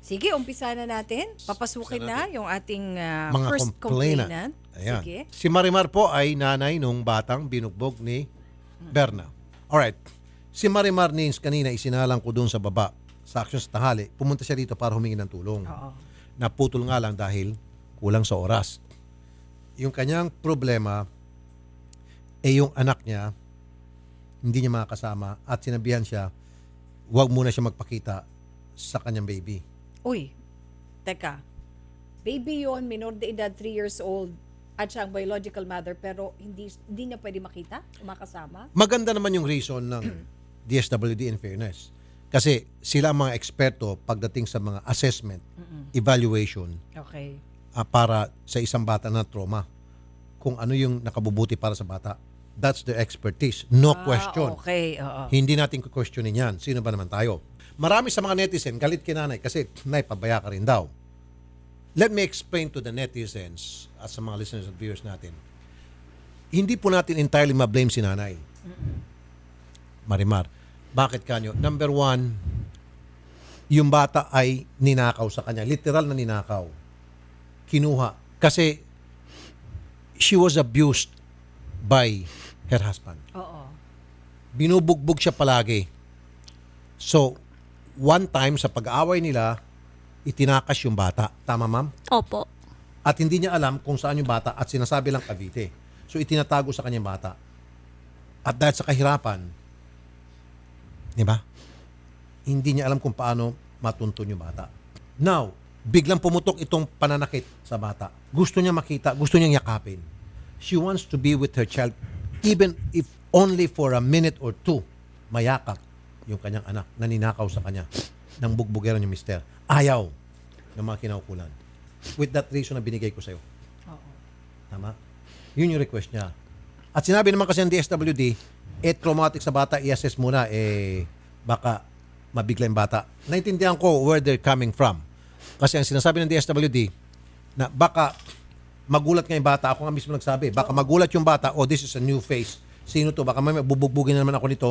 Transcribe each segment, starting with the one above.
Sige, umpisa na natin. Papasukin na yung ating Mga first complainant. Ayan. Sige. Si Marimar po ay nanay nung batang binugbog ni Berna. Alright. Si Marimar Nins kanina isinalang ko doon sa baba sa aksyon sa tanghali. Pumunta siya dito para humingi ng tulong. Oo. Naputol nga lang dahil kulang sa oras. Yung kanyang problema yung anak niya hindi niya makakasama at sinabihan siya huwag muna siya magpakita sa kanyang baby. Uy, teka. Baby yon, minor de edad, 3 years old, at siya ang biological mother, pero hindi niya pwede makita, makasama. Maganda naman yung reason ng DSWD in fairness. Kasi sila ang mga eksperto pagdating sa mga assessment, evaluation, Okay. para sa isang bata na trauma. Kung ano yung nakabubuti para sa bata. That's their expertise. No question. Okay, oo. Hindi natin questionin yan. Sino ba naman tayo? Marami sa mga netizen, galit kay nanay kasi, nay, pabaya ka rin daw. Let me explain to the netizens at sa mga listeners and viewers natin. Hindi po natin entirely ma-blame si nanay. Marimar. Bakit kanyo? Number one, yung bata ay ninakaw sa kanya. Literal na ninakaw. Kinuha. Kasi she was abused by her husband. Oo. Binubugbog siya palagi. So, one time sa pag-aaway nila, itinakas yung bata. Tama, ma'am? Opo. At hindi niya alam kung saan yung bata at sinasabi lang Cavite. So, itinatago sa kanyang bata. At dahil sa kahirapan, di ba? Hindi niya alam kung paano matuntun yung bata. Now, biglang pumutok itong pananakit sa bata. Gusto niya makita, gusto niyang yakapin. She wants to be with her child even if only for a minute or two. Mayakap yung kanyang anak na ninakaw sa kanya ng bugbugeran yung mister. Ayaw ng mga kinaukulan. With that reason na binigay ko sa'yo. Oo. Tama? Yun yung request niya. At sinabi naman kasi ng DSWD, traumatic sa bata, i-assess muna, baka mabigla yung bata. Naintindihan ko where they're coming from. Kasi ang sinasabi ng DSWD, na baka magulat nga yung bata, ako nga mismo nagsabi, baka magulat yung bata, oh, this is a new face. Sino to? Baka may bubugbugin na naman ako nito.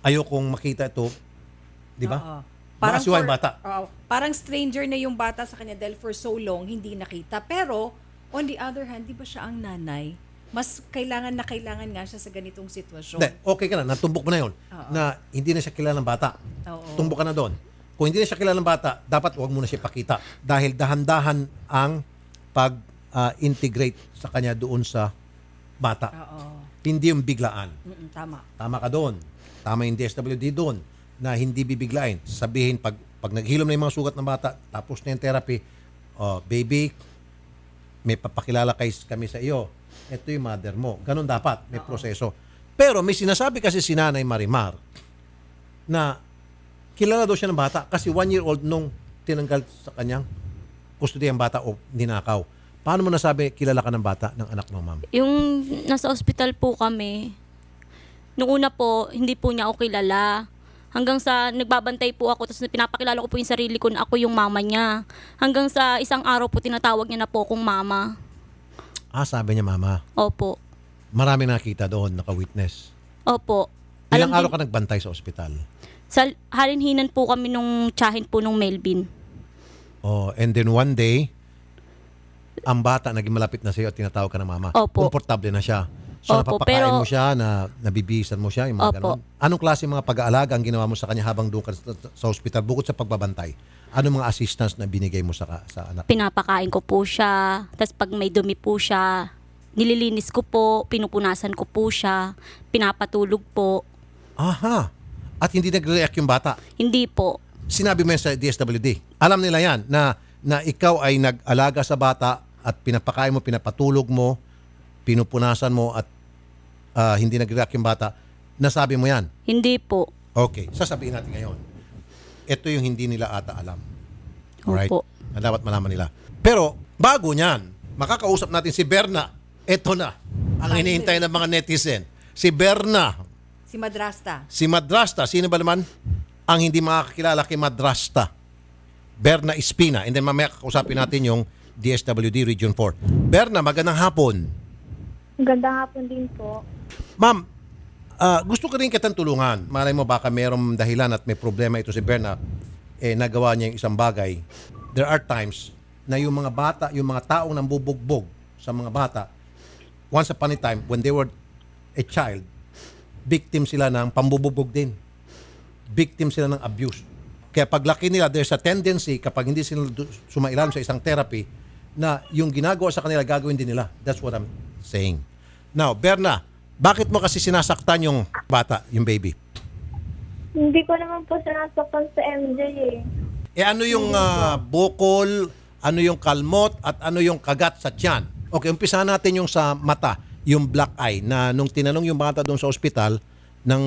Ayokong makita ito. Di ba? Oo. Makasiwa yung bata. Parang stranger na yung bata sa kanya dahil for so long hindi nakita. Pero, on the other hand, di ba siya ang nanay? Mas kailangan nga siya sa ganitong sitwasyon. Hindi, okay ka na, natumbok mo na yun. Na hindi na siya kilala ng bata. Oo. Tumbok ka na doon. Kung hindi na siya kilala ng bata, dapat huwag mo na siya pakita. Dahil dahan-dahan ang pag-integrate sa kanya doon sa bata. Oo. Hindi yung biglaan. Tama. Tama ka doon. Tama yung DSWD doon na hindi bibiglain. Sabihin, pag naghilom na yung mga sugat ng bata, tapos na yung therapy, oh, baby, may papakilala kami sa iyo. Ito yung mother mo. Ganun dapat. May proseso. Pero may sinasabi kasi si Nanay Marimar na kilala daw siya ng bata kasi 1-year-old nung tinanggal sa kanyang custody ang bata o ninakaw. Paano mo nasabi kilala ka ng bata ng anak mo, ma'am? Yung nasa ospital po kami, nung una po, hindi po niya ako kilala. Hanggang sa nagbabantay po ako, tapos pinapakilala ko po yung sarili ko na ako yung mama niya. Hanggang sa isang araw po, tinatawag niya na po akong mama. Sabi niya mama. Opo. Marami nakita doon, naka-witness. Opo. Ilang araw din- ka nagbantay sa ospital? Sa halinhinan po kami nung tsahin po nung Melvin. Oh, and then one day, ang bata naging malapit na sa iyo at tinatawag ka ng mama. Opo. Komportable na siya. So Opo, napapakain pero- mo siya, nabibisan mo siya, yung mga Opo. ganon. Anong klase mga pag-aalaga ang ginawa mo sa kanya habang doon ka sa ospital bukod sa pagbabantay? Anong mga assistance na binigay mo sa anak? Pinapakain ko po siya. Tapos pag may dumi po siya, nililinis ko po, pinupunasan ko po siya, pinapatulog po. Aha. At hindi nag-react yung bata. Hindi po. Sinabi mo yan sa DSWD. Alam nila yan na ikaw ay nag-alaga sa bata at pinapakain mo, pinapatulog mo, pinupunasan mo at hindi nag-react yung bata. Nasabi mo yan. Hindi po. Okay. Sasabihin natin ngayon. Ito yung hindi nila ata alam. Alright? Opo. Na dapat malaman nila. Pero, bago niyan, makakausap natin si Berna. Ito na. Ang hinihintay ng mga netizen. Si Berna. Si Madrasta. Si Madrasta. Sino ba naman ang hindi makakilala kay Madrasta? Berna Espina. And then mamaya kakausapin natin yung DSWD Region 4. Berna, magandang hapon. Magandang hapon din po. Ma'am, gusto ko rin kitang tulungan. Malay mo baka mayroong dahilan at may problema ito si Berna. nagawa niya yung isang bagay. There are times na yung mga bata, yung mga taong nambubugbog sa mga bata, once upon a time, when they were a child, victim sila ng pambubugbog din. Victim sila ng abuse. Kaya paglaki nila, there's a tendency kapag hindi sila sumailalim sa isang therapy na yung ginagawa sa kanila, gagawin din nila. That's what I'm saying. Now, Berna, bakit mo kasi sinasaktan yung bata, yung baby? Hindi ko naman po sinasaktan sa MJ eh. Ano yung bukol, ano yung kalmot, at ano yung kagat sa tiyan? Okay, umpisahan natin yung sa mata, yung black eye, na nung tinanong yung bata doon sa ospital ng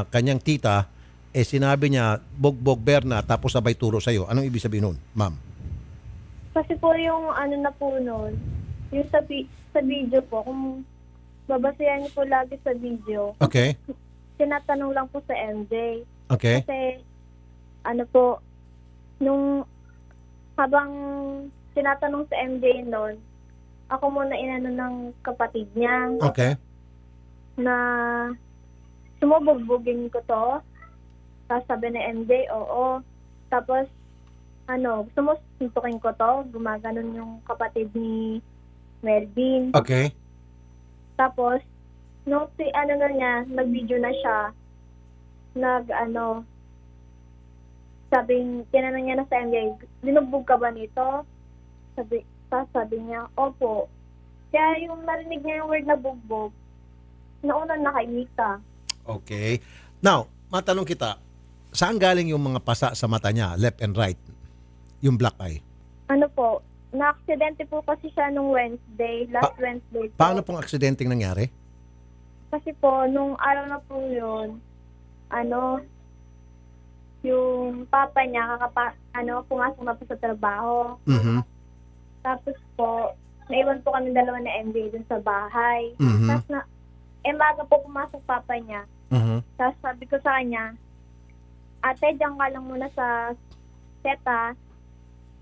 kanyang tita, sinabi niya, bogbog Berna, tapos sabay turo sa'yo. Anong ibig sabihin nun, ma'am? Kasi po yung ano na po nun, yung sa video po, kung babasayan niyo po lagi sa video, Okay. tinatanong lang po sa MJ. Okay. Kasi, ano po, nung habang tinatanong sa MJ noon, ako muna inano ng kapatid niya Okay. na sumubugbugin ko to. Tapos sabi ni MJ, oo. Tapos, sumusuntukin ko to. Gumaganon yung kapatid ni Melvin. Okay. Tapos, nung nag-video na siya, tinanong niya na sa MJ, binugbog ka ba nito? Sabi niya, opo. Kaya yung narinig niya yung word na bugbog, nauna nakaimita. Okay. Now, matanong kita, saan galing yung mga pasa sa mata niya, left and right? Yung black eye. Ano po, na-aksidente po kasi siya nung Wednesday, last Wednesday po. Paano pong aksidenteng nangyari? Kasi po, nung araw na po yun, yung papa niya, pumasok na po sa trabaho. Mhm. Tapos po, naiwan po kami dalawa na MJ dun sa bahay. Mhm. Tapos maga po pumasok papa niya. Mhm. Tapos sabi ko sa kanya, ate, diyan ka lang muna sa seta.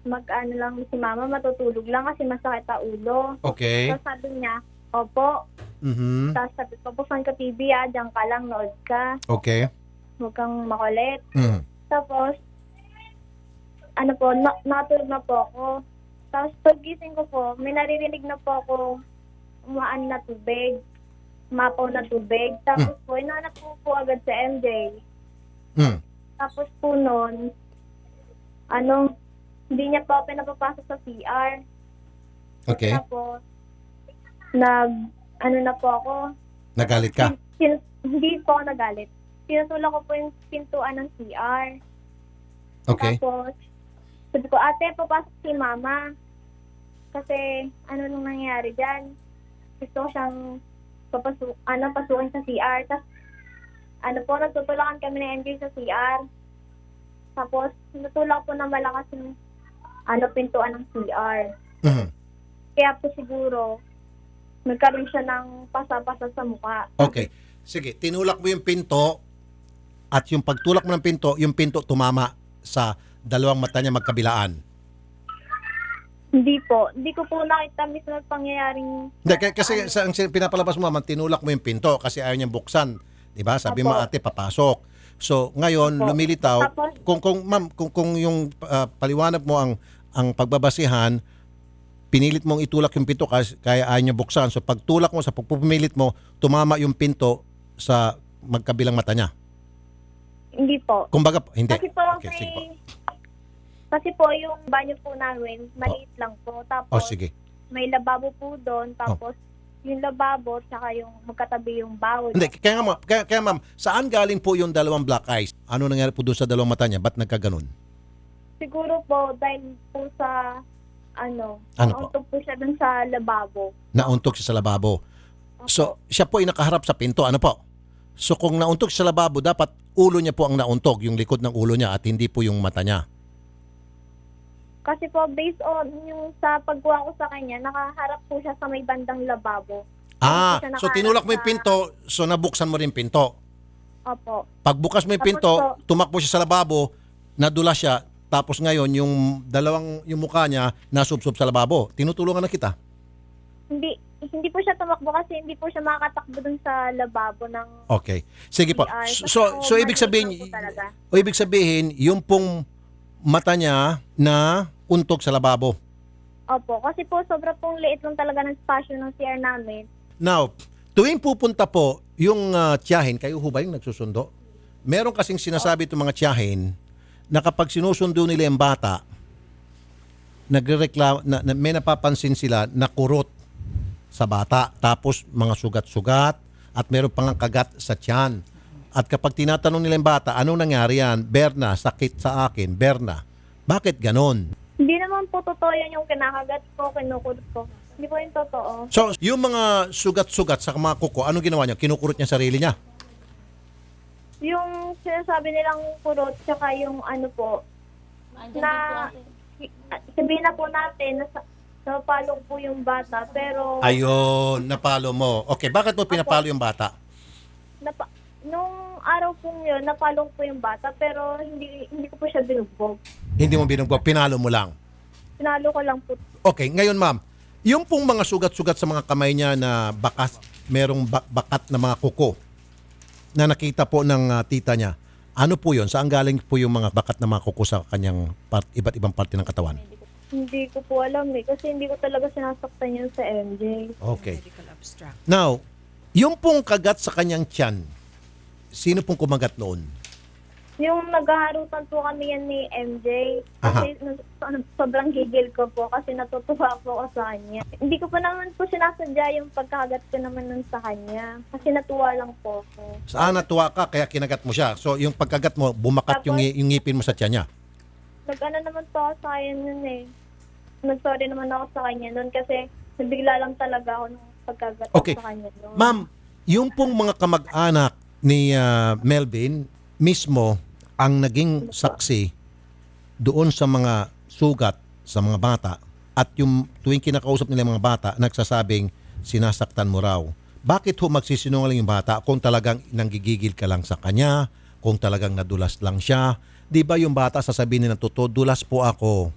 Lang si mama, matutulog lang kasi masakit ang ulo. Okay. Tapos sabi niya, opo. Mhm. Tapos sabi ko, buksan ka TV diyan ka lang, nood ka. Okay. Huwag kang makulit. Mhm. Tapos, natulog na po ako. Tapos pagising ko po, may naririnig na po ako umaan na tubig. Mapaw na tubig. Tapos po, inanap ko po agad sa MJ. Mhm. Tapos po noon, hindi niya po pinapapasok sa CR. Okay. Tapos, na po ako. Nagalit ka? Hindi po ako nagalit. Pinutulak ko po yung pintuan ng CR. Okay. Tapos, sabi ko, ate, papasok si mama. Kasi, nung nangyari dyan? Gusto ko siyang pasukin sa CR. Tapos, natutulakan kami ng MJ sa CR. Tapos, natulak po na malakas yung pintuan ng CR. Mhm. Kaya po siguro, nagkaroon siya ng pasa-pasa sa mukha. Okay. Sige, tinulak mo yung pinto at yung pagtulak mo ng pinto, yung pinto tumama sa dalawang mata niya magkabilaan. Hindi po. Hindi ko po nakita mismo ang pangyayaring... Hindi, kasi ang pinapalabas mo, tinulak mo yung pinto kasi ayaw niyang buksan. Diba? Sabi mo, Apo. ate, papasok. So, ngayon, Apo. lumilitaw, Tapos- ma'am, kung yung paliwanag mo ang pagbabasihan, pinilit mong itulak yung pinto kasi kaya ayaw niya buksan. So, pagtulak mo, sa pagpumilit mo, tumama yung pinto sa magkabilang mata niya. Hindi po. Kumbaga, hindi. Kasi po, Okay, sige po. kasi po yung banyo po namin, maliit lang po. Tapos, Oh, sige. may lababo po doon. Tapos, yung lababo, tsaka yung magkatabi yung bawal. Hindi, kaya ma'am, saan galing po yung dalawang black eyes? Ano nangyari po doon sa dalawang mata niya? Ba't nagkaganon? Siguro po, dahil po sa, Ano po? nauntog po siya doon sa lababo. Nauntok siya sa lababo. So, siya po ay nakaharap sa pinto. Ano po? So, kung nauntok siya sa lababo, dapat ulo niya po ang nauntog, yung likod ng ulo niya at hindi po yung mata niya. Kasi po, based on yung sa pagkuha ko sa kanya, nakaharap po siya sa may bandang lababo. Ah, Hindi siya so nakaharap tinulak mo yung sa- pinto, so nabuksan mo rin pinto. Opo. Pagbukas mo yung Tapos pinto, po- tumakbo siya sa lababo, nadula siya, tapos ngayon yung yung mukha niya nasubsob sa lababo. Tinutulungan na kita. Hindi po siya tumakbo kasi hindi po siya makakatakbo dun sa lababo ng Okay. Sige po. CR. So Kasi ibig maliit sabihin lang po talaga. yung pong mata niya na untog sa lababo. Opo, kasi po sobra pong liit lang talaga ng spasyo ng CR namin. Now, tuwing pupunta po yung tiyahin, kayo ho ba yung nagsusundo? Meron kasing sinasabi itong mga tiyahin na kapag sinusundo nila yung bata, nagrereklamo, may napapansin sila na kurot sa bata, tapos mga sugat-sugat at meron pang kagat sa tiyan. At kapag tinatanong nila yung bata, anong nangyari yan? Berna, sakit sa akin. Berna, bakit ganon? Hindi naman po totoo yan yung kinakagat ko, kinukurot ko. Hindi po yung totoo. So, yung mga sugat-sugat sa mga kuko, anong ginawa niya? Kinukurot niya sarili niya? Yung sinasabi nilang kurot, tsaka yung ano po, na sabihin na po natin na napalong po yung bata, pero Ayun, napalo mo. Okay, bakit mo pinapalo yung bata? nung araw pong yun, napalong po yung bata, pero hindi ko po siya binugbog. Hindi mo binugbog, pinalo mo lang. Pinalo ko lang po. Okay, ngayon ma'am, yung pong mga sugat-sugat sa mga kamay niya na bakas, merong bakat na mga kuko na nakita po ng tita niya, ano po yun? Saan galing po yung mga bakat na mga kuko sa kanyang iba't ibang parte ng katawan? Hindi ko po alam kasi hindi ko talaga sinasaktan yun sa MJ. Okay. Medical abstract. Now, yung pong kagat sa kanyang tiyan, sino pong kumagat noon? Yung naghaharutan po kami yan ni MJ, kasi sobrang gigil ko po kasi natutuwa po ako sa kanya. Hindi ko pa naman po sinasadya yung pagkakagat ko naman nun sa kanya, kasi natuwa lang po ako. Saan natuwa ka kaya kinagat mo siya? So yung pagkagat mo, bumakat yung ngipin mo sa tiyan niya. Nag-ano naman po ako sa kanya nun eh. Nag-sorry naman ako sa kanya nun kasi nabigla lang talaga ako nung pagkagat ko Okay. sa kanya nun. Ma'am, yung pong mga kamag-anak ni Melvin mismo ang naging saksi doon sa mga sugat sa mga bata at yung tuwing kinakausap nila yung mga bata, nagsasabing sinasaktan mo raw. Bakit ho magsisinungaling yung bata kung talagang nanggigigil ka lang sa kanya, kung talagang nadulas lang siya? Di ba yung bata sasabihin nila totoo, dulas po ako,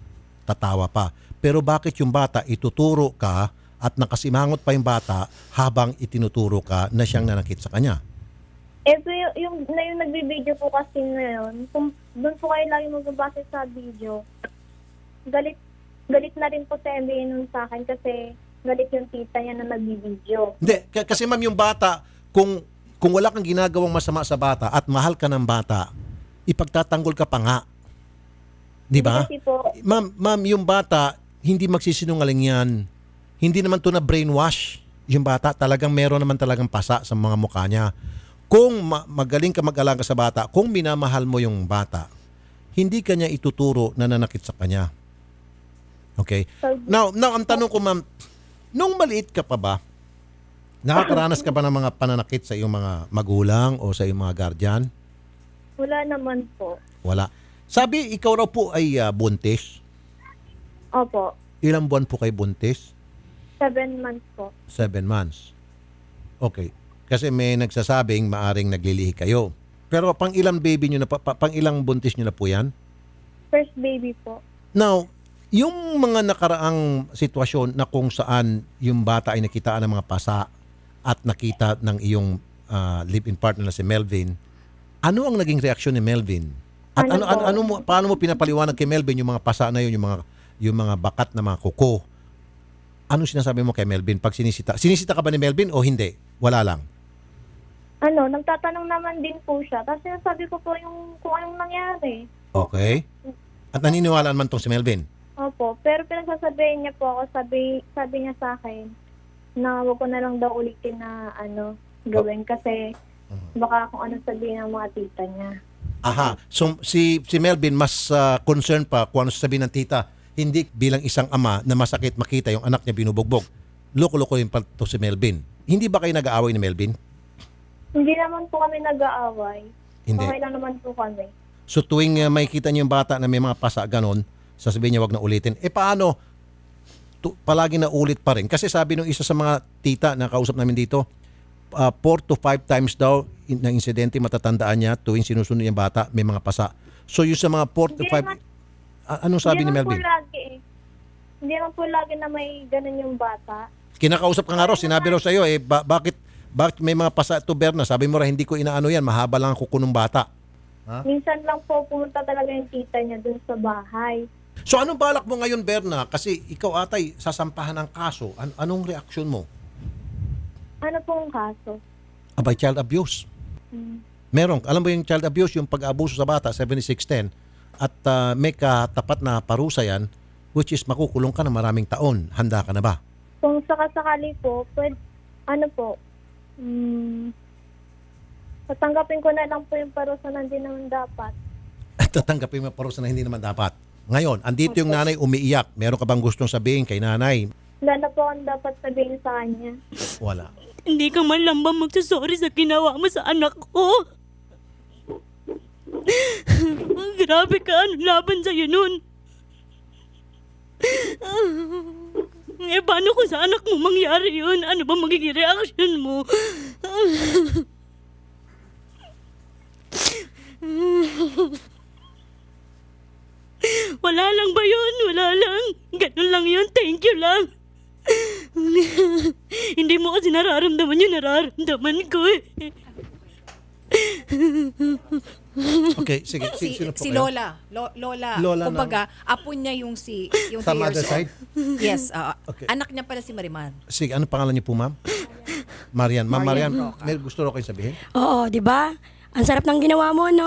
tatawa pa. Pero bakit yung bata ituturo ka at nakasimangot pa yung bata habang itinuturo ka na siyang nanakit sa kanya? Yung nagbibideo po kasi na yun, kung doon po kayo lagi magbabase sa video, galit na rin po sa MBA nun sa akin kasi galit yung tita niya na nagbibideo. Hindi, kasi ma'am yung bata, kung wala kang ginagawang masama sa bata at mahal ka ng bata, ipagtatanggol ka pa nga. Di ba? Kasi po, Ma'am, yung bata, hindi magsisinungaling yan. Hindi naman to na brainwash. Yung bata, talagang meron naman talagang pasa sa mga mukha niya. Kung magaling ka mag-alaga sa bata, kung minamahal mo yung bata, hindi ka niya ituturo na nanakit sa kanya. Okay? Now, ang tanong ko ma'am, nung maliit ka pa ba, nakakaranas ka ba ng mga pananakit sa iyong mga magulang o sa iyong mga guardian? wala naman po. Wala. Sabi, ikaw raw po ay buntis. Opo, Ilang buwan po kayo buntis? 7 months po. 7 months. Okay. Kasi may nagsasabing maaring naglilihi kayo. Pero pang ilang baby nyo na, pang ilang buntis nyo na po yan? First baby po. Now, yung mga nakaraang sitwasyon na kung saan yung bata ay nakitaan ng mga pasa at nakita ng iyong live-in partner na si Melvin, ano ang naging reaksyon ni Melvin? At paano mo pinapaliwanag kay Melvin yung mga pasa na yun, yung mga bakat na mga kuko? Ano sinasabi mo kay Melvin pag sinisita? Sinisita ka ba ni Melvin o hindi? Wala lang. Nagtatanong naman din po siya. Tapos sinasabi ko po kung anong nangyari. Okay. At naniniwala naman tong si Melvin? Opo, pero pinagsasabihin niya po ako, sabi niya sa akin na wag ko na lang daw ulitin na gawin kasi baka kung ano sabihin ng mga tita niya. Aha. So si Melvin mas concerned pa kung ano sasabihin ng tita. Hindi bilang isang ama na masakit makita yung anak niya binubugbog. Loko-loko yung pa to si Melvin. Hindi ba kayo nag-aaway ni Melvin? Hindi naman po kami nag-aaway. Hindi. Okay lang naman po kami. So tuwing makikita niyo yung bata na may mga pasa ganon, sasabihin niya wag na ulitin. Paano? Palagi na ulit pa rin. Kasi sabi nung isa sa mga tita na kausap namin dito, 4 to 5 times daw na insidente matatandaan niya tuwing sinusunod yung bata may mga pasa. So yung sa mga 4 to 5, anong sabi ni Melvin? Hindi naman po lagi na may ganun yung bata. Kinakausap ka nga raw, sinabi raw sa iyo, bakit may mga pasa ito, Berna? Sabi mo raw, hindi ko inaano yan, mahaba lang ang kuko ng bata. Ha? Minsan lang po pumunta talaga yung tita niya dun sa bahay. So anong balak mo ngayon, Berna? Kasi ikaw atay sasampahan ng kaso. Anong reaksyon mo? Ano pong kaso? Abay, child abuse. Hmm. Meron, alam mo yung child abuse, yung pag-abuso sa bata, 7610, at may katapat na parusa yan, which is makukulong ka na maraming taon. Handa ka na ba? Kung sakasakali po, ano po, tatanggapin ko na lang po yung parusa na hindi naman dapat. At tatanggapin mo yung parusa na hindi naman dapat. Ngayon, andito yung nanay umiiyak. Meron ka bang gustong sabihin kay nanay? Wala na po akong dapat sabihin sa kanya. Wala. Hindi ka man lang ba magsasorry sa ginawa mo sa anak ko? Grabe ka, ano laban sa'yo nun? Paano kung sa anak mo mangyari yun? Ano ba magiging reaction mo? Wala lang ba yun? Wala lang. Ganun lang yun. Thank you lang. Hindi mo kasi nararamdaman yung nararamdaman ko eh. Okay, sige. Sino po Si kayo? Lola. Lola. Lola Kumbaga, apo niya yung yung Sa 3 years mother old. side? Yes. Okay. Anak niya pala si Mariman. Sige, ano pangalan niyo po, ma'am? Marian. Ma'am Marian Marian, Roca. may gusto ro kayo sabihin? Oo, di ba? Ang sarap ng ginawa mo, no?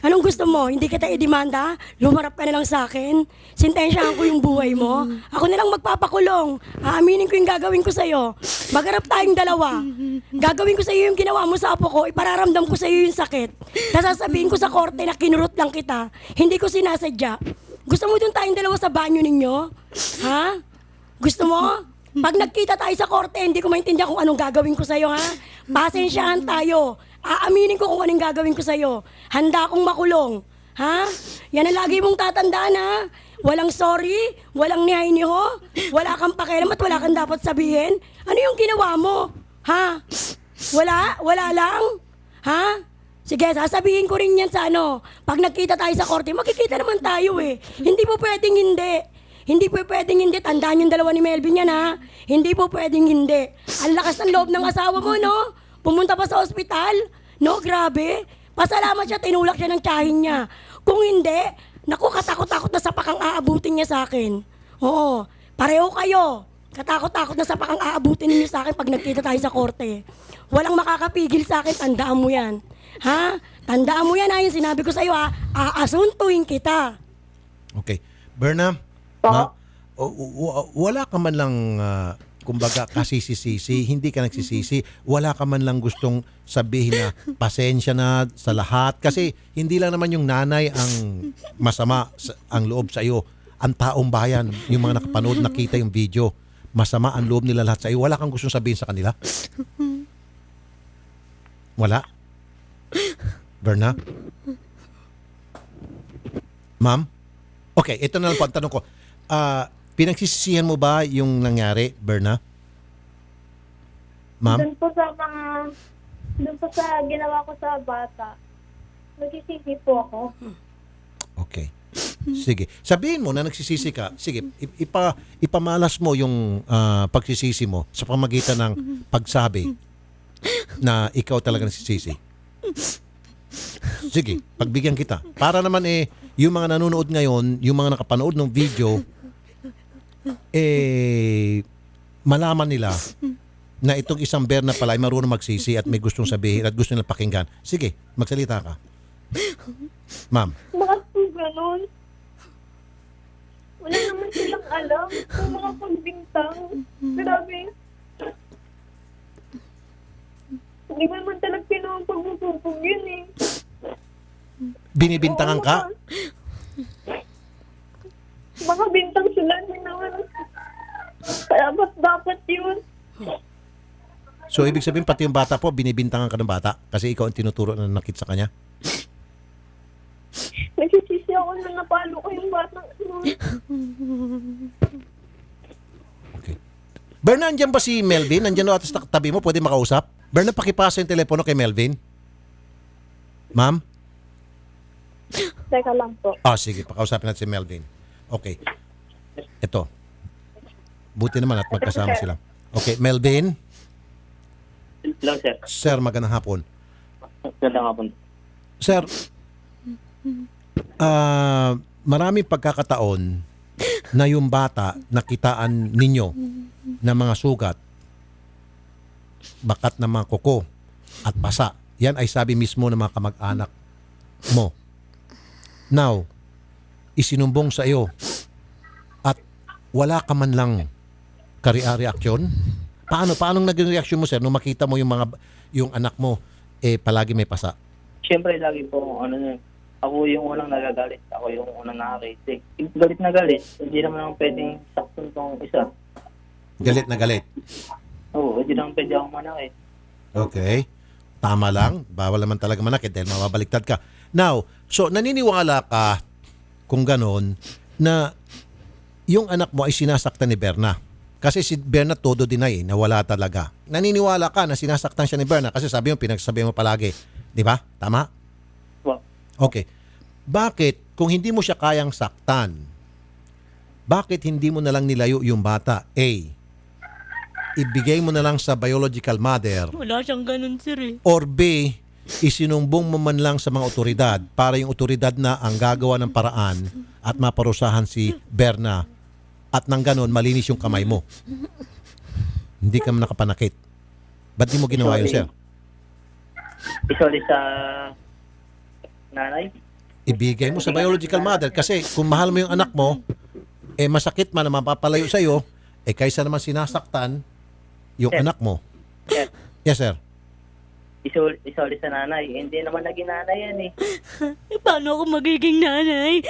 Anong gusto mo? Hindi kita i-demanda? Lumarap ka na lang sa akin? Sintensyahan ko yung buhay mo? Ako na lang magpapakulong. Aaminin ko yung gagawin ko sa'yo. Magharap tayong dalawa. Gagawin ko sa'yo yung ginawa mo sa apo ko. Ipararamdam ko sa'yo yung sakit. Sasabihin ko sa korte na kinurot lang kita. Hindi ko sinasadya. Gusto mo dun tayong dalawa sa banyo ninyo? Ha? Gusto mo? Pag nagkita tayo sa korte, hindi ko maintindihan kung anong gagawin ko sa'yo, ha? Pasensyahan tayo. Aaminin ko kung anong gagawin ko sa'yo. Handa akong makulong. Ha? Yan ang lagi mong tatandaan, ha? Walang sorry, walang nihay ni ho, wala kang pakialam at wala kang dapat sabihin. Ano yung ginawa mo? Ha? Wala? Wala lang? Ha? Sige, sasabihin ko rin yan sa ano. Pag nagkita tayo sa korte, magkikita naman tayo eh. Hindi po pwedeng hindi. Hindi po pwedeng hindi. Tandaan yung dalawa ni Melvin yan, ha? Hindi po pwedeng hindi. Ang lakas ng loob ng asawa mo, no? Pumunta pa sa ospital? No, grabe. Pasalamat siya, tinulak siya ng tiyahin niya. Kung hindi, naku, katakot-takot na sapak ang aabutin niya sa akin. Oo, pareho kayo. Katakot-takot na sapak ang aabutin niyo sa akin pag nagkita tayo sa korte. Walang makakapigil sa akin, tandaan mo yan. Ha? Tandaan mo yan, ha? Yung sinabi ko sa'yo, ha? Aasuntuin kita. Okay. Berna, wala ka man lang, kumbaga, kasisisi, hindi ka nagsisisi, wala ka man lang gustong sabihin na pasensya na sa lahat. Kasi hindi lang naman yung nanay ang masama ang loob sa iyo. Ang taong bayan, yung mga nakapanood, nakita yung video, masama ang loob nila lahat sa iyo. Wala kang gustong sabihin sa kanila? Wala? Berna? Ma'am? Okay, ito na lang po ang tanong ko. Pinagsisisihan mo ba yung nangyari, Berna? Ma'am? Doon po sa ginawa ko sa bata, nagsisisi po ako. Okay. Sige. Sabihin mo na nagsisisi ka. Sige, ipamalas mo yung pagsisisi mo sa pamagitan ng pagsabi na ikaw talaga nagsisisi. Sige, pagbigyan kita. Para naman yung mga nanonood ngayon, yung mga nakapanood ng video, malaman nila na itong isang Berna pala ay marunong magsisi at may gustong sabihin at gusto nila pakinggan. Sige, magsalita ka. Ma'am. Bakit po ganun? Wala naman silang alam kung mga pagbintang. Grabe. Hindi mo naman talaga pinawang pagpupupog yun eh. Binibintangan ka? Mga bintang sila, hindi naman. Kaya ba't dapat yun? So, ibig sabihin pati yung bata po, binibintangan ka ng bata kasi ikaw ang tinuturo na nakit sa kanya? Nagsisisi ako na napalo ko yung batang yun. Okay. Berna, nandyan ba si Melvin? Nandyan o atas tabi mo? Pwede makausap? Berna, pakipasa yung telepono kay Melvin. Ma'am? Teka lang po. Sige. Pakausapin natin si Melvin. Okay. Ito. Buti naman at magkasama sila. Okay, Melvin? Hello, sir. Sir, magandang hapon. Magandang hapon. Sir, Maraming pagkakataon na yung bata nakitaan ninyo ng mga sugat, bakat ng mga kuko at pasa. Yan ay sabi mismo ng mga kamag-anak mo. Now, isinumbong sa iyo at wala ka man lang reaksyon. Paano naging reaksyon mo, sir, nung makita mo yung anak mo palagi may pasa? Siyempre, lagi po, ako yung unang nagagalit. Ako yung unang nakakita. Galit na galit. Hindi naman ako pwedeng sakton tong isa. Galit na galit. Oo, hindi naman pwede akong manakit. Okay. Tama lang. Bawal naman talaga manakit dahil mababaliktad ka. Now, so naniniwala ka kung ganon na yung anak mo ay sinasaktan ni Berna. Kasi si Berna todo deny na wala talaga. Naniniwala ka na sinasaktan siya ni Berna kasi sabi mo, pinagsabi mo palagi. Di ba? Tama? Well, Okay. Bakit, kung hindi mo siya kayang saktan, bakit hindi mo na lang nilayo yung bata? A, ibigay mo na lang sa biological mother. Wala siyang ganun, sir eh. Or B, isinumbong mo man lang sa mga otoridad para yung otoridad na ang gagawa ng paraan at maparusahan si Berna at nang ganon malinis yung kamay mo. Hindi ka man nakapanakit. Ba't di mo ginawa yun, sir? isoli sa nanay. Ibigay mo sa biological mother kasi kung mahal mo yung anak mo, masakit man na mapapalayo sa'yo, kaysa naman sinasaktan yung anak mo. Yes. Yes, sir. Isoli sa nanay. Hindi naman naging nanay yan eh. Paano ako magiging nanay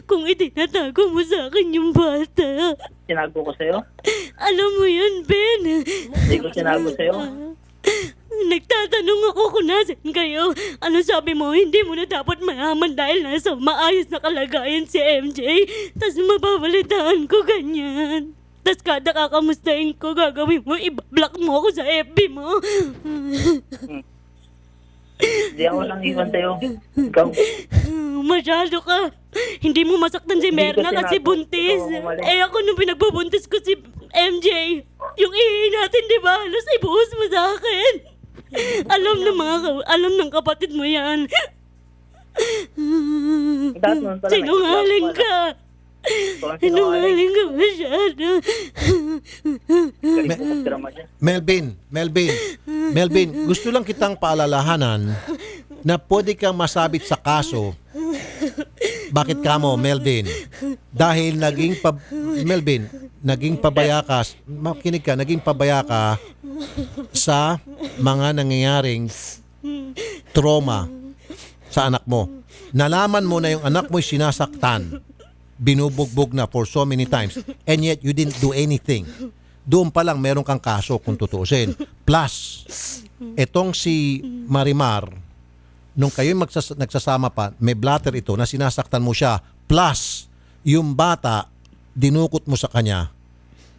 kung itinatago mo sa akin yung bata? Sinago ko sa'yo. Alam mo yun, Ben. Hindi ko sinago sa'yo. Nagtatanong ako kung nasan kayo. Ano sabi mo, hindi mo na dapat mayaman dahil nasa maayos na kalagayan si MJ. Tapos mababalitaan ko ganyan. Tapos kada kakamustahin ko, gagawin mo, i-block mo ako sa FB mo. Hindi ako lang iwan sa'yo. Ikaw. Masyado ka. Hindi mo masaktan si Hindi ko Merna kasi sinabi. buntis. Ikaw ang mali. Ako nung pinagbubuntis ko si MJ, yung ihi natin, di ba? Halos ibuhos mo sa akin. Alam ng kapatid mo yan. Dahil noon pala, Sinungaling ka. Sinungaling ka masyado. Galing ko magdrama dyan. Melvin, gusto lang kitang paalalahanan na pwede kang masabit sa kaso. Bakit ka mo, Melvin? Dahil naging pabaya ka, makinig ka, naging pabaya ka sa mga nangyayaring trauma sa anak mo. Nalaman mo na yung anak mo'y sinasaktan, binubugbog na for so many times, and yet you didn't do anything. Doon pa lang meron kang kaso kung tutuusin. Plus, etong si Marimar, nung kayo nagsasama pa, may blatter ito na sinasaktan mo siya. Plus, yung bata, dinukot mo sa kanya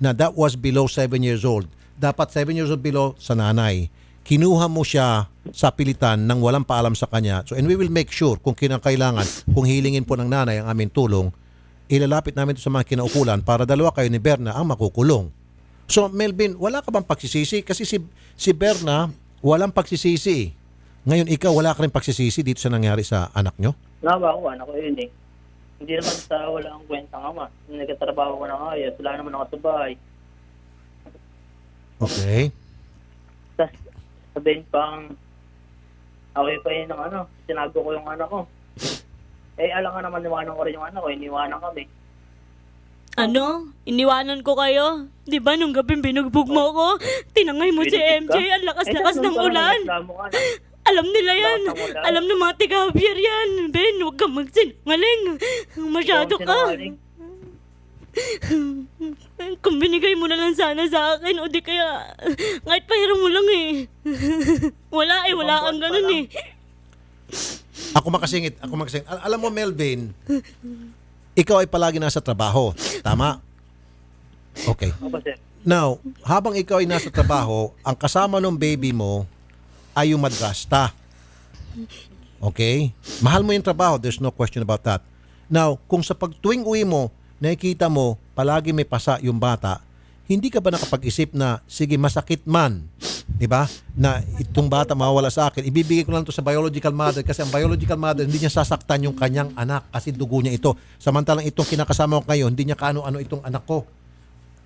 na that was below 7 years old. Dapat 7 years old below sa nanay. Kinuha mo siya sa pilitan nang walang paalam sa kanya. So, and we will make sure kung kinakailangan, kung hilingin po ng nanay ang aming tulong, ilalapit namin ito sa mga kinaukulan para dalawa kayo ni Berna ang makukulong. So, Melvin, wala ka bang pagsisisi? Kasi si Berna, walang pagsisisi. Ngayon, ikaw, wala ka rin pagsisisi dito sa nangyari sa anak nyo? Nawa ko, anak ko yun eh. Hindi naman sa wala akong kwenta nga ma. Nagkatrabaho ko na ayos. Wala naman ako sa bahay. Okay. Tapos, sabihin pang, okay pa yun ng sinago ko yung anak ko. Alam ka naman, iwanan ko rin yung anak ko. Iniwanan kami. Ano? Iniwanan ko kayo? Di ba nung gabi binugbog mo ko? Tinangay mo si MJ, ang lakas-lakas ng ulan. Alam nila yan. Alam ng mga tiga-Javier yan. Ben, huwag kang magsinungaling. Masyado ka. Kung binigay mo na lang sana sa akin, o di kaya, kahit pahiram mo lang eh. Wala kang ganun eh. Ako makasingit. Alam mo, Melvin, ikaw ay palagi nasa trabaho. Tama? Okay. Opo, sir. Now, habang ikaw ay nasa trabaho, ang kasama ng baby mo ay yung madrasta. Okay? Mahal mo yung trabaho. There's no question about that. Now, kung sa pagtuwing uwi mo, nakikita mo, palagi may pasa yung bata, hindi ka ba nakapag-isip na, sige, masakit man, di ba? Na itong bata mawawala sa akin, ibibigay ko lang to sa biological mother kasi ang biological mother hindi niya sasaktan yung kanyang anak kasi dugo niya ito. Samantalang itong kinakasama ko ngayon, hindi niya kaano-ano itong anak ko.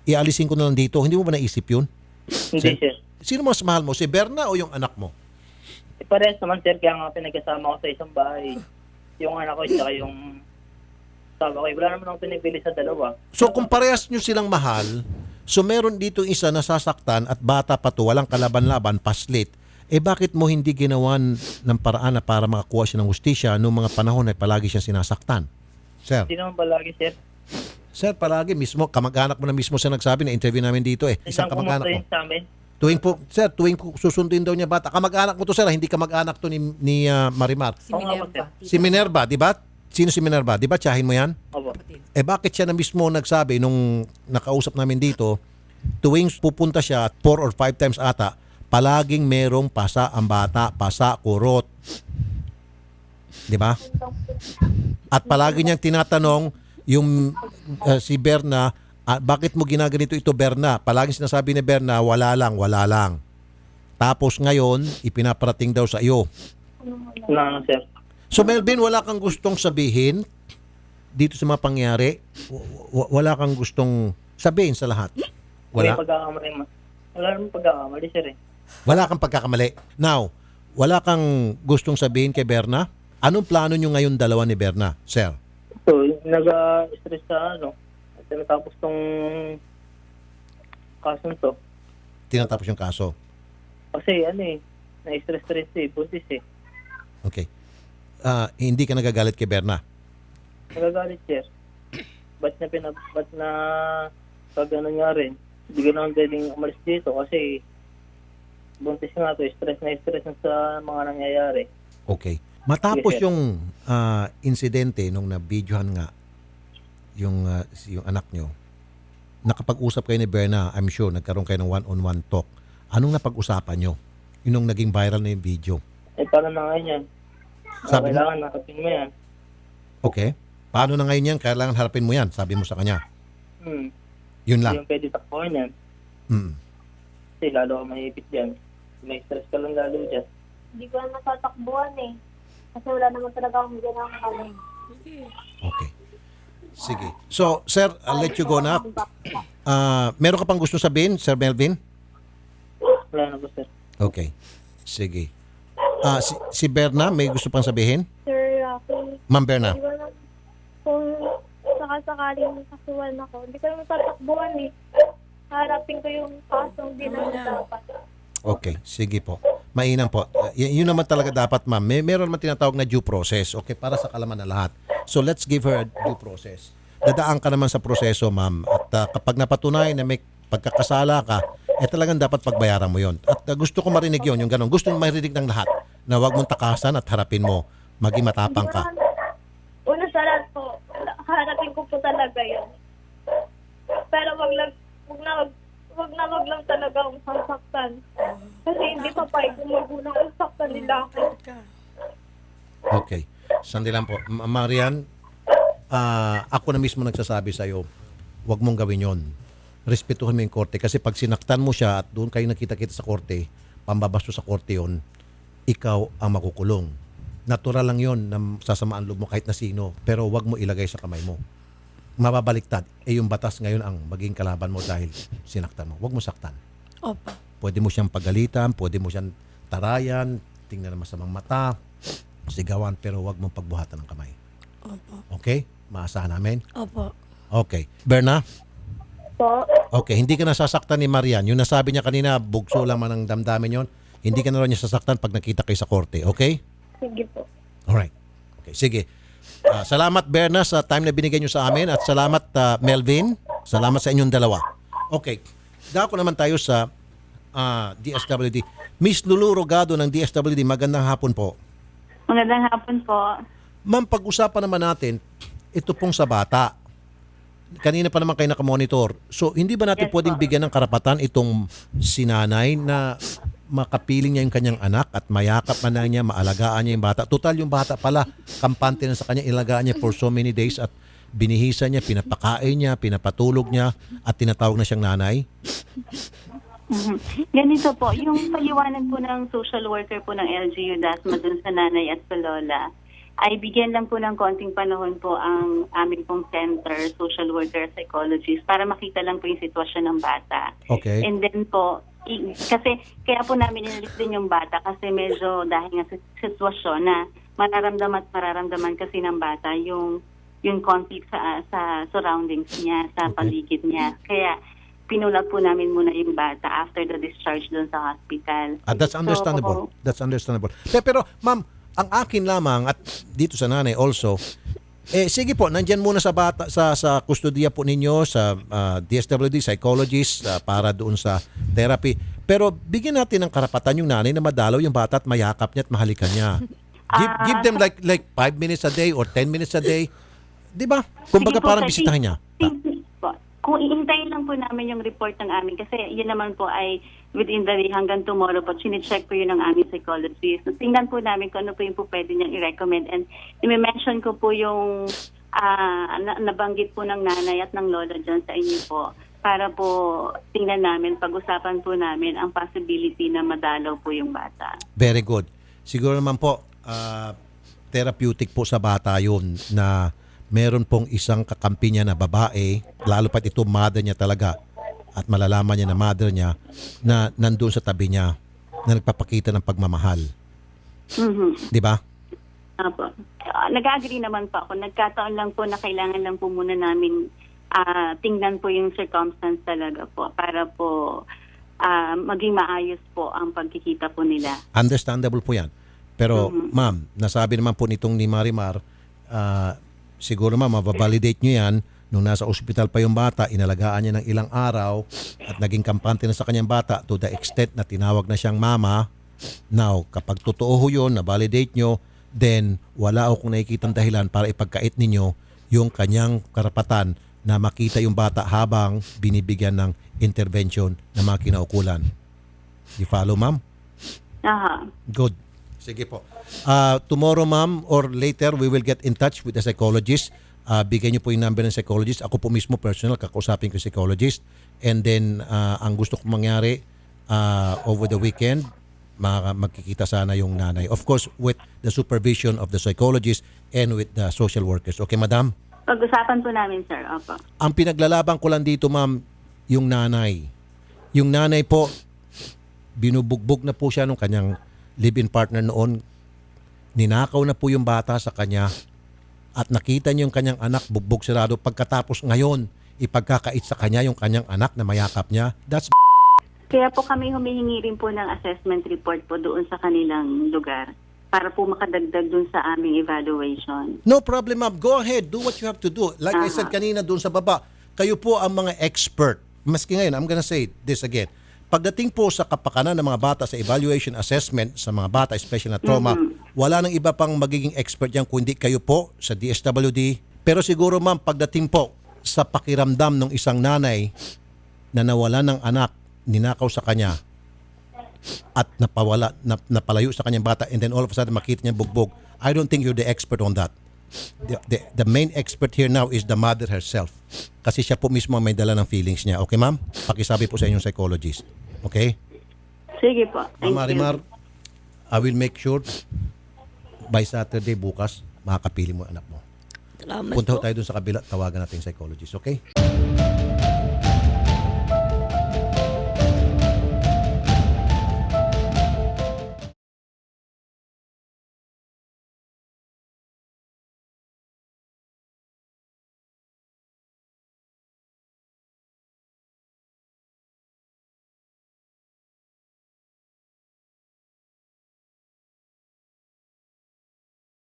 Ialisin ko na lang dito. Hindi mo ba naisip yun? Hindi, sir. Sino mas mahal mo? Si Berna o yung anak mo? Parehas naman, sir, kaya nga pinagkasama ko sa isang bahay. Yung anak ko, tsaka yung sabi ko, wala naman akong pinipili sa dalawa. So kung parehas nyo silang mahal, so meron dito isa na sasaktan at bata pa to, walang kalaban-laban, paslit, bakit mo hindi ginawan ng paraan na para makakuha siya ng hustisya noong mga panahon na palagi siyang sinasaktan? Sir? Hindi naman palagi, sir. Sir, palagi mismo, kamag-anak mo na mismo siya nagsabi na interview namin dito Isang kamag-anak mo. Sa amin. Tuwing susunduin daw niya bata. Kamag-anak mo to, sir, hindi kamag-anak to ni Marimar. Si Minerva. Si Minerva, di ba? Sino si Minerva? Di ba tiyahin mo yan? Opo. Bakit siya na mismo nagsabi nung nakausap namin dito, tuwing pupunta siya 4 or 5 times ata, palaging merong pasa ang bata, pasa, kurot. Di ba? At palagi niyang tinatanong yung si Berna, bakit mo ginaganito ito, Berna? Palaging sinasabi ni Berna, wala lang, wala lang. Tapos ngayon, ipinaparating daw sa iyo. Na, sir. So Melvin, wala kang gustong sabihin dito sa mga pangyari? Wala kang gustong sabihin sa lahat? Wala? Wala? Wala naman pagkakamali, sir, eh. Wala kang pagkakamali. Now, wala kang gustong sabihin kay Berna? Anong plano nyo ngayon dalawa ni Berna, sir? So, nag-stress sa at natapos tong kaso to. Tinatapos yung kaso. Kasi na-stress buntis eh. Okay. Hindi ka nagagalit kay Berna? Nagagalit, sir. Ba't na pag nga rin, hindi ko naman pwedeng umalis dito kasi buntis nga to, stress na sa mga nangyayari. Okay. Matapos Yes, sir. yung insidente nung na-videohan nga yung anak nyo, nakapag-usap kayo ni Berna, I'm sure, nagkaroon kayo ng one-on-one talk. Anong napag-usapan nyo? Yung naging viral na yung video. Paano na ngayon yan? Sabi mo- Kailangan nakapin mo yan. Okay. Paano na ngayon yan? Kailangan harapin mo yan. Sabi mo sa kanya. Yun Hindi lang. yung pwede takbuhan yan. Kasi lalo ka mahipit dyan. May stress ka lang lalo dyan. Hindi ko na matatakbuhan eh. Kasi wala naman talaga akong ginagawa. Okay. Sige. So, sir, I'll let you go na. Meron ka pang gusto sabihin, Sir Melvin? Wala na po, sir. Okay. Sige. Si Berna, may gusto pang sabihin? Sir Rafi, Ma'am Berna. hindi ko na, kung sakasakaling kasuhan ako, hindi ko naman tatakbuhan eh. Harapin ko yung kasong di na dapat. Okay, sige po. Mainam po. Yun naman talaga dapat, ma'am. Meron naman tinatawag na due process. Okay, para sa kalaman na lahat. So let's give her a due process. Dadaan ka naman sa proseso, ma'am. At kapag napatunay na may pagkakasala ka, talagang dapat pagbayaran mo yon. At gusto ko marinig yon, yung ganun. Gusto ko marinig ng lahat na huwag mong takasan at harapin mo. Maging matapang ka. Una sa lahat po, harapin ko po talaga yun. Pero wag lang talaga akong sasaktan. Kasi hindi pa pa yung magulang ang saktan nila ako. Okay. Sandi lang po. Marian, ako na mismo nagsasabi sa'yo, huwag mong gawin yon. Respetuhan mo yung korte. Kasi pag sinaktan mo siya at doon kayo nakita-kita sa korte, pambabasto sa korte yon, ikaw ang makukulong. Natural lang yon na sasamaan loob mo kahit na sino, pero huwag mo ilagay sa kamay mo. Mababaliktad. Yung batas ngayon ang maging kalaban mo dahil sinaktan mo. Huwag mo saktan. Opo. Pwede mo siyang pagalitan, pwede mo siyang tarayan, tingnan na masamang mata, sigawan, pero huwag mong pagbuhatan ng kamay. Opo. Okay? Maasahan namin? Opo. Okay. Berna? Po, Okay, hindi ka nasasaktan ni Marian. Yung nasabi niya kanina, bugso lang man ang damdamin yon. Hindi ka na rin niya sasaktan pag nakita kayo sa korte. Okay? sige po. Alright. Okay, sige. Salamat, Berna, sa time na binigay niyo sa amin. At salamat, Melvin. Salamat sa inyong dalawa. Okay. Dako naman tayo sa DSWD. Miss Lulu Rogado ng DSWD, magandang hapon po. Magandang hapon po. Ma'am, pag-usapan naman natin, ito pong sa bata. Kanina pa naman kayo nakamonitor. So, hindi ba natin Yes, pwedeng po. bigyan ng karapatan itong sinanay na makapiling niya yung kanyang anak at mayakap man lang niya, maalagaan niya yung bata. Total, yung bata pala, kampante na sa kanya, ilagaan niya for so many days at binihisa niya, pinapakain niya, pinapatulog niya at tinatawag na siyang nanay. Ganito po, yung paliwanag po ng social worker po ng LGU Dasma dun sa nanay at sa lola, ay bigyan lang po ng konting panahon po ang aming pong center, social worker, psychologist, para makita lang po yung sitwasyon ng bata. Okay. And then po, kasi kaya po namin inalis din yung bata kasi medyo dahil nga sa sitwasyon na mararamdaman kasi ng bata yung conflict sa surroundings niya, sa Okay. paligid niya. Kaya pinulat po namin muna yung bata after the discharge doon sa hospital. That's understandable. That's understandable. Pero ma'am, ang akin lamang at dito sa nanay also, sige po, nandyan muna sa bata sa kustodiya po ninyo sa DSWD psychologist para doon sa therapy. Pero bigyan natin ng karapatan yung nanay na madalaw yung bata at mayakap niya at mahalikan niya. Give them like 5 minutes a day or 10 minutes a day. 'Di ba? Kumbaga Sige po, parang sir. bisitahin niya. Po. Kung iintayin lang po namin yung report ng amin kasi yun naman po ay within the day hanggang tomorrow po, chine-check po yun ng aming psychologist. So, tingnan po namin kung ano po yung po pwede niyang i-recommend. And i-mention ko po yung nabanggit po ng nanay at ng lola dyan sa inyo po para po tingnan namin, pag-usapan po namin ang possibility na madalaw po yung bata. Very good. Siguro naman po, therapeutic po sa bata yun na meron pong isang kakampi niya na babae, lalo pat ito mother niya talaga at malalaman niya na mother niya na nandun sa tabi niya na nagpapakita ng pagmamahal. Di ba? Apo. Nag-agree naman po ako. Nagkataon lang po na kailangan lang po muna namin tingnan po yung circumstance talaga po para po maging maayos po ang pagkikita po nila. Understandable po yan. Pero ma'am, nasabi naman po nitong ni Marimar, siguro ma'am, mababalidate nyo yan. Nung nasa ospital pa yung bata, inalagaan niya ng ilang araw at naging kampante na sa kanyang bata to the extent na tinawag na siyang mama. Now, kapag totoo ho yun, na-validate nyo, then wala akong nakikitang dahilan para ipagkait ninyo yung kanyang karapatan na makita yung bata habang binibigyan ng intervention na mga kinaukulan. You follow, ma'am? Aha. Good. Sige po. Tomorrow, ma'am, or later, we will get in touch with the psychologist. Bigyan niyo po yung number ng psychologist. Ako po mismo, personal, kakausapin ko yung psychologist. And then, ang gusto kong mangyari over the weekend, magkikita sana yung nanay. Of course, with the supervision of the psychologist and with the social workers. Okay, madam? Pag-usapan po namin, sir. Opo. Ang pinaglalaban ko lang dito, ma'am, yung nanay. Yung nanay po, binubugbog na po siya nung kanyang live-in partner noon. Ninakaw na po yung bata sa kanya at nakita niyo yung kanyang anak bugbog sarado. Pagkatapos ngayon, ipagkakait sa kanya yung kanyang anak na mayakap niya. That's Kaya po kami humihingi rin po ng assessment report po doon sa kanilang lugar para po makadagdag doon sa aming evaluation. no problem, ma'am. Go ahead. Do what you have to do. Like I said kanina doon sa baba, kayo po ang mga expert. Maski ngayon, I'm gonna say this again. Pagdating po sa kapakanan ng mga bata sa evaluation assessment sa mga bata, especially na trauma, wala nang iba pang magiging expert yan kundi kayo po sa DSWD. Pero siguro, ma'am, pagdating po sa pakiramdam ng isang nanay na nawala ng anak, ninakaw sa kanya at napalayo sa kanyang bata, and then all of a sudden makita niya bugbog, I don't think you're the expert on that. The main expert here now is the mother herself. Kasi siya po mismo ang may dala ng feelings niya. Okay, ma'am? Pakisabi po sa inyong psychologist. Okay? Sige po. Thank Ma'am Marimar, I will make sure by Saturday bukas makakapili mo ang anak mo. Salamat Punta ho po. tayo dun sa kabila, tawagan natin yung psychologist. Okay?